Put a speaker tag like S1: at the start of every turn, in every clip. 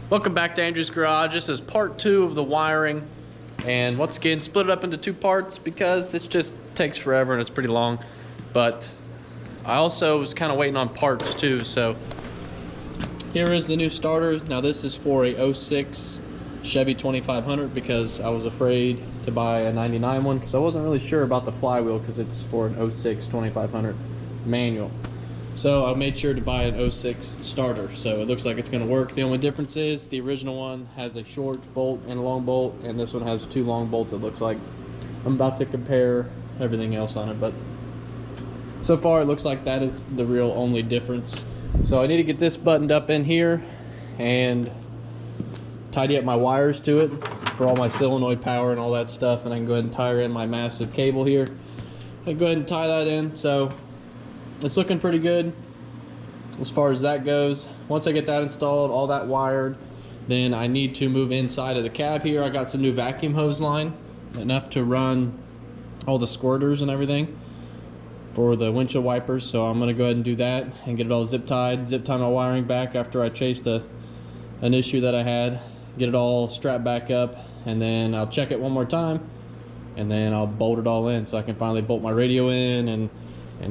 S1: Welcome back to Andrew's Garage. This is part 2 of the wiring, and once again split it up into 2 parts because it just takes forever and it's pretty long. But I also was kind of waiting on parts too, so here is the new starter. Now this is for a 06 Chevy 2500 because I was afraid to buy a 99 one because I wasn't really sure about the flywheel because it's for an 06 2500 manual. So I made sure to buy an 06 starter, so it looks like it's going to work. The only difference is the original one has a short bolt and a long bolt, and this one has 2 long bolts. It looks like I'm about to compare everything else on it, but so far it looks like that is the real only difference. So I need to get this buttoned up in here and tidy up my wires to it for all my solenoid power and all that stuff, and I can go ahead and tie in my massive cable here. I go ahead and tie that in. So it's looking pretty good as far as that goes. Once I get that installed, all that wired, then I need to move inside of the cab here. I got some new vacuum hose line, enough to run all the squirters and everything for the windshield wipers. So I'm going to go ahead and do that and get it all zip tie my wiring back after I chased an issue that I had, get it all strapped back up, and then I'll check it one more time, and then I'll bolt it all in so I can finally bolt my radio in and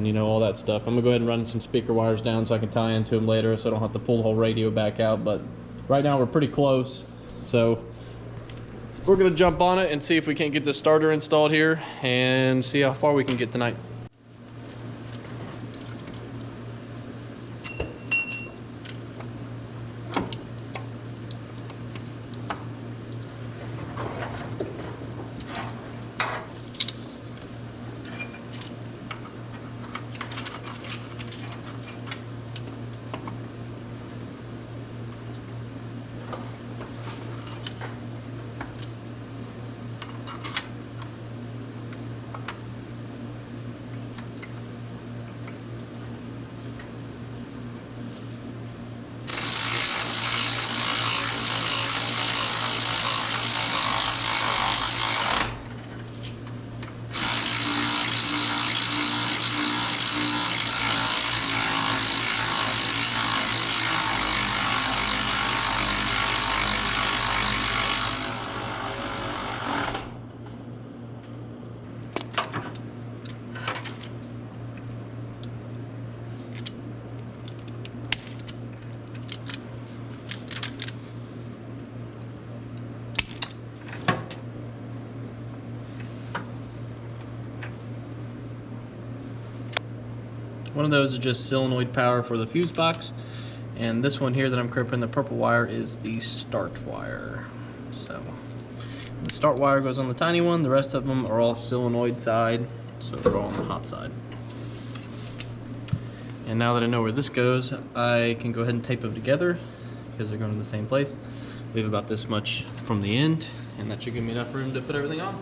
S1: you know, all that stuff. I'm gonna go ahead and run some speaker wires down so I can tie into them later so I don't have to pull the whole radio back out. But right now we're pretty close, so we're gonna jump on it and see if we can't get this starter installed here and see how far we can get tonight. One of those is just solenoid power for the fuse box, and this one here that I'm crimping, the purple wire, is the start wire. So the start wire goes on the tiny one, the rest of them are all solenoid side, so they're all on the hot side. And now that I know where this goes, I can go ahead and tape them together because they're going to the same place. Leave about this much from the end, and that should give me enough room to put everything on.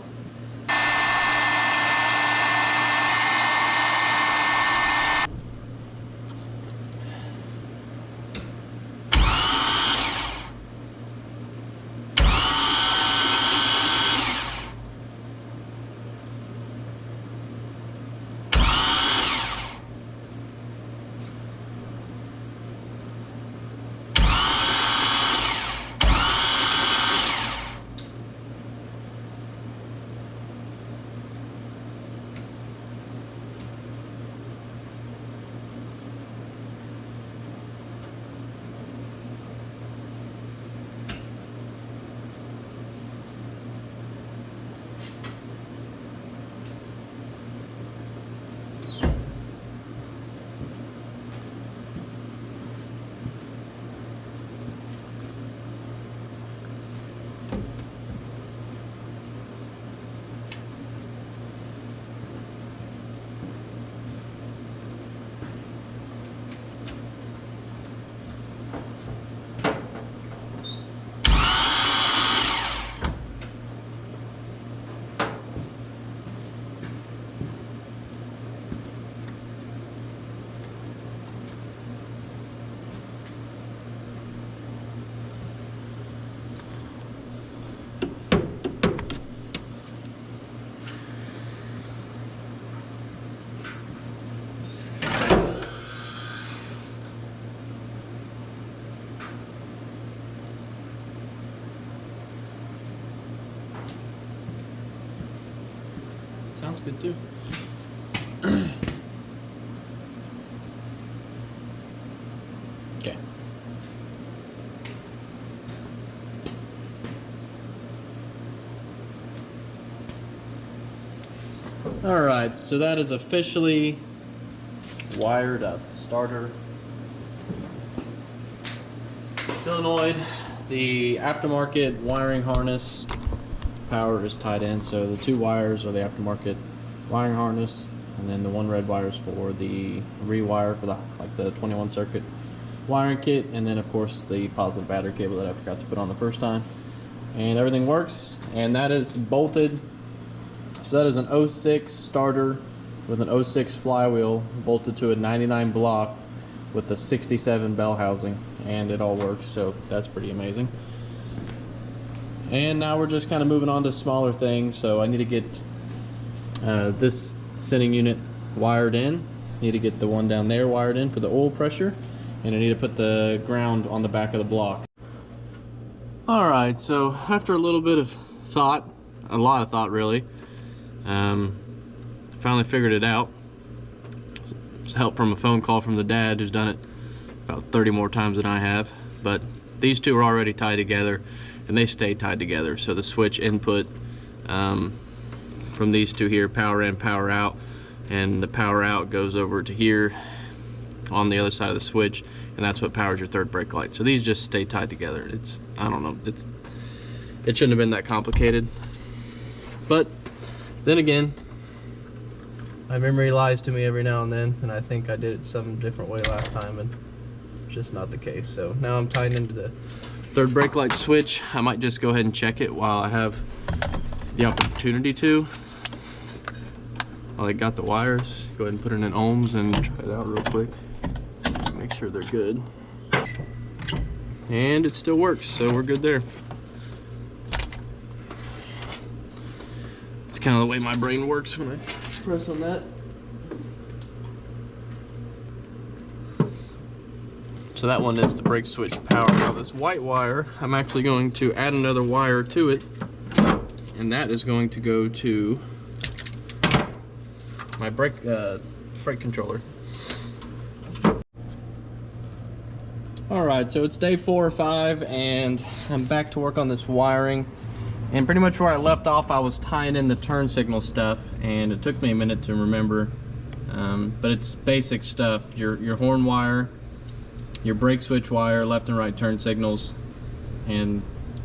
S1: sounds good too. Okay. All right, so that is officially wired up. Starter, solenoid, the aftermarket wiring harness, power is tied in. So the two wires are the aftermarket wiring harness, and then the one red wire is for the rewire for the 21 circuit wiring kit, and then of course the positive battery cable that I forgot to put on the first time. And everything works, and that is bolted. So that is an 06 starter with an 06 flywheel bolted to a 99 block with the 67 bell housing, and it all works, so that's pretty amazing. And now we're just kind of moving on to smaller things. So I need to get this sending unit wired in. Need to get the one down there wired in for the oil pressure, and I need to put the ground on the back of the block. All right, so after a little bit of thought, a lot of thought really, finally figured it out. It's help from a phone call from the dad, who's done it about 30 more times than I have. But these two are already tied together, and they stay tied together. So the switch input from these two here, power in, power out, and the power out goes over to here on the other side of the switch, and that's what powers your third brake light. So these just stay tied together. It's, I don't know, it shouldn't have been that complicated. But then again, my memory lies to me every now and then, and I think I did it some different way last time, and it's just not the case. So now I'm tying into the third brake light switch. I might just go ahead and check it while I have the opportunity to. While I got the wires, go ahead and put it in ohms and try it out real quick. Make sure they're good. And it still works, so we're good there. It's kind of the way my brain works when I press on that. So that one is the brake switch power. Now this white wire, I'm actually going to add another wire to it, and that is going to go to my brake controller. Alright, so it's day 4 or 5, and I'm back to work on this wiring. And pretty much where I left off, I was tying in the turn signal stuff, and it took me a minute to remember. But it's basic stuff. Your horn wire, your brake switch wire, left and right turn signals, and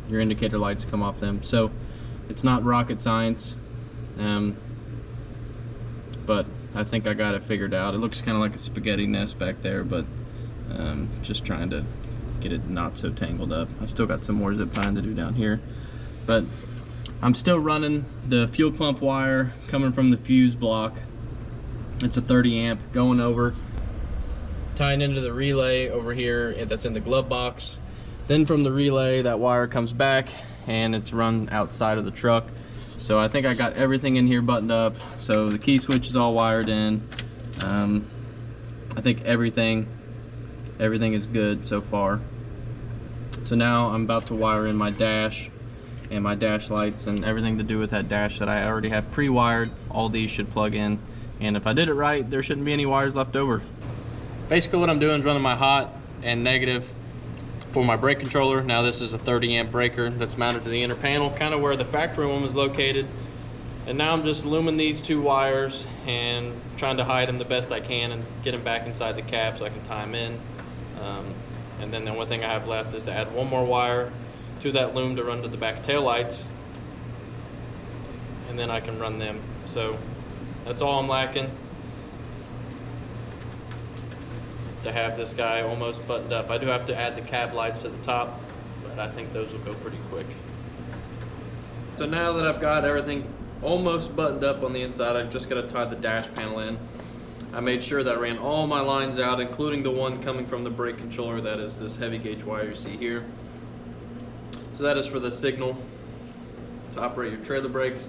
S1: your indicator lights come off them. So it's not rocket science, but I think I got it figured out. It looks kind of like a spaghetti nest back there, but just trying to get it not so tangled up. I still got some more zip tying to do down here, but I'm still running the fuel pump wire coming from the fuse block. It's a 30 amp going over, tying into the relay over here that's in the glove box. Then from the relay, that wire comes back and it's run outside of the truck. So I think I got everything in here buttoned up. So the key switch is all wired in. I think everything is good so far. So now I'm about to wire in my dash and my dash lights and everything to do with that dash that I already have pre-wired. All these should plug in, and if I did it right, there shouldn't be any wires left over. Basically what I'm doing is running my hot and negative for my brake controller. Now this is a 30 amp breaker that's mounted to the inner panel, kind of where the factory one was located. And now I'm just looming these two wires and trying to hide them the best I can and get them back inside the cab so I can tie them in. And then the only thing I have left is to add one more wire to that loom to run to the back tail lights, and then I can run them. So that's all I'm lacking to have this guy almost buttoned up. I do have to add the cab lights to the top, but I think those will go pretty quick. So now that I've got everything almost buttoned up on the inside, I've just got to tie the dash panel in. I made sure that I ran all my lines out, including the one coming from the brake controller. That is this heavy gauge wire you see here. So that is for the signal to operate your trailer brakes.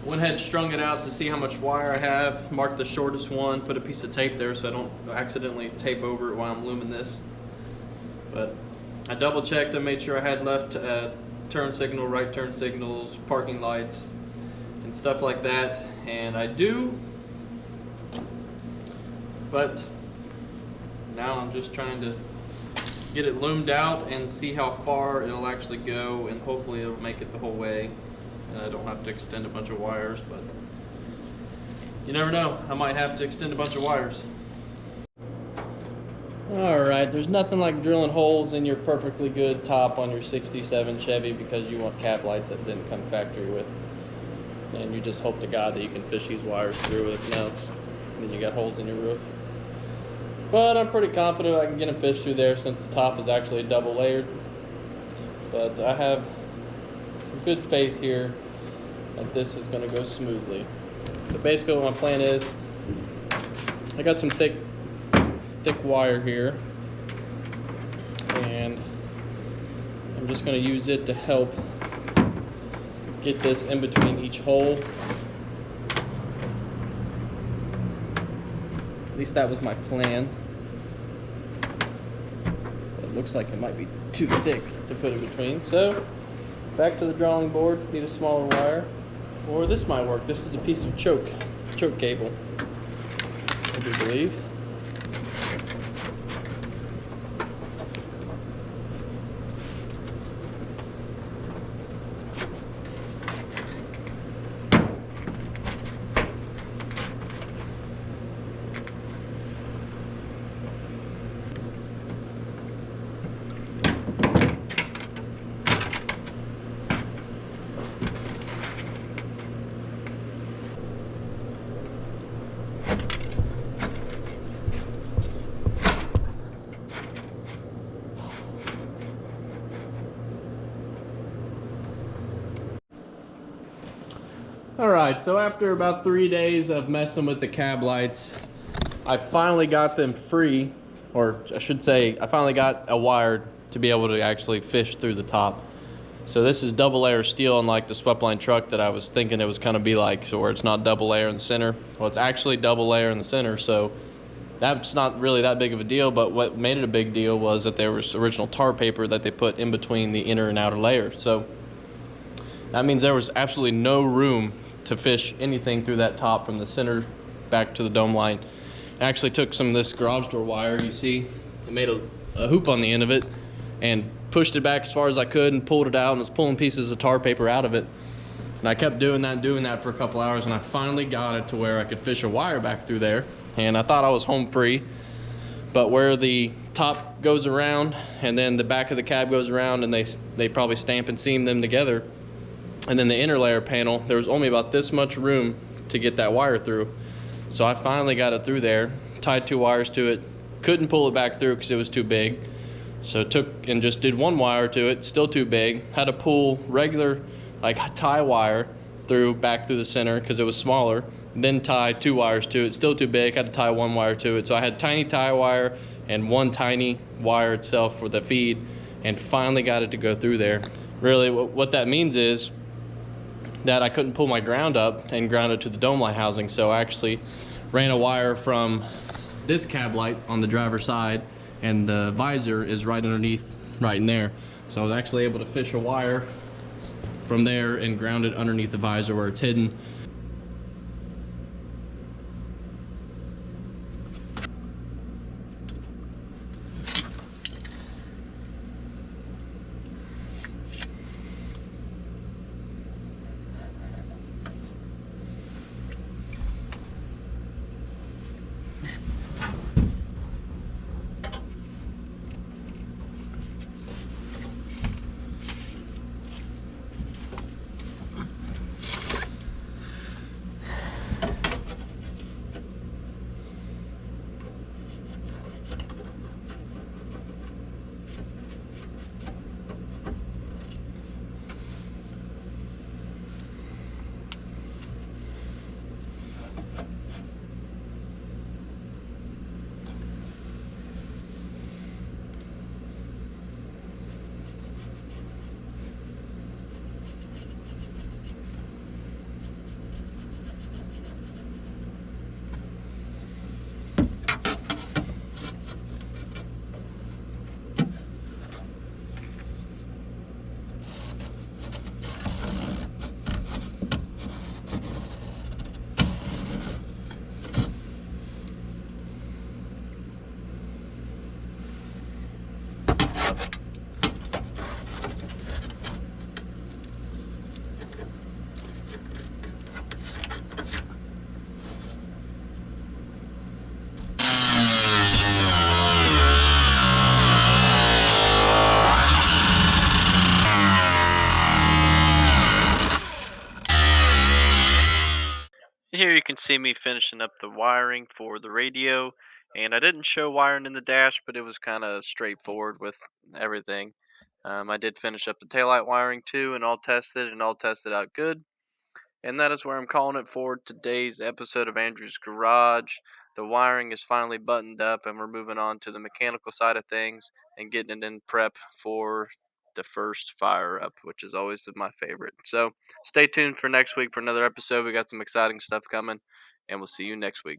S1: Went ahead and strung it out to see how much wire I have. Marked the shortest one, put a piece of tape there so I don't accidentally tape over it while I'm looming this. But I double checked and made sure I had left turn signal, right turn signals, parking lights, and and stuff like that, and I do, but now I'm just trying to get it loomed out and see how far it'll actually go, and hopefully it'll make it the whole way and I don't have to extend a bunch of wires, but you never know, I might have to extend a bunch of wires. Alright, there's nothing like drilling holes in your perfectly good top on your 67 Chevy because you want cap lights that didn't come factory with. And you just hope to God that you can fish these wires through, if else, then you got holes in your roof. But I'm pretty confident I can get them fished through there since the top is actually double layered. But I have some good faith here that this is going to go smoothly. So basically what my plan is, I got some thick wire here, and I'm just going to use it to help get this in between each hole. At least that was my plan. It looks like it might be too thick to put in between, so back to the drawing board. Need a smaller wire, or this might work. This is a piece of choke cable, I do believe. Alright, so after about 3 days of messing with the cab lights, I finally got them free, or I should say, I finally got a wire to be able to actually fish through the top. So this is double layer steel, unlike the swept-line truck that I was thinking it was going to be like, so where it's not double layer in the center. Well, it's actually double layer in the center, so that's not really that big of a deal, but what made it a big deal was that there was original tar paper that they put in between the inner and outer layer. So that means there was absolutely no room to fish anything through that top from the center back to the dome line. I actually took some of this garage door wire, you see, and made a hoop on the end of it and pushed it back as far as I could and pulled it out, and was pulling pieces of tar paper out of it. And I kept doing that for a couple hours, and I finally got it to where I could fish a wire back through there. And I thought I was home free, but where the top goes around and then the back of the cab goes around, and they probably stamp and seam them together, and then the inner layer panel, there was only about this much room to get that wire through. So I finally got it through there, tied 2 wires to it, couldn't pull it back through because it was too big. So took and just did 1 wire to it, still too big. Had to pull regular like tie wire back through the center because it was smaller. Then tie 2 wires to it, still too big. Had to tie 1 wire to it. So I had tiny tie wire and 1 tiny wire itself for the feed, and finally got it to go through there. Really, what that means is that I couldn't pull my ground up and ground it to the dome light housing, so I actually ran a wire from this cab light on the driver's side, and the visor is right underneath, right in there. So I was actually able to fish a wire from there and ground it underneath the visor where it's hidden. Here you can see me finishing up the wiring for the radio, and I didn't show wiring in the dash, but it was kind of straightforward with everything. I did finish up the taillight wiring too, and all tested out good. And that is where I'm calling it for today's episode of Andrew's Garage. The wiring is finally buttoned up, and we're moving on to the mechanical side of things and getting it in prep for the first fire up, which is always my favorite. So stay tuned for next week for another episode. We got some exciting stuff coming, and we'll see you next week.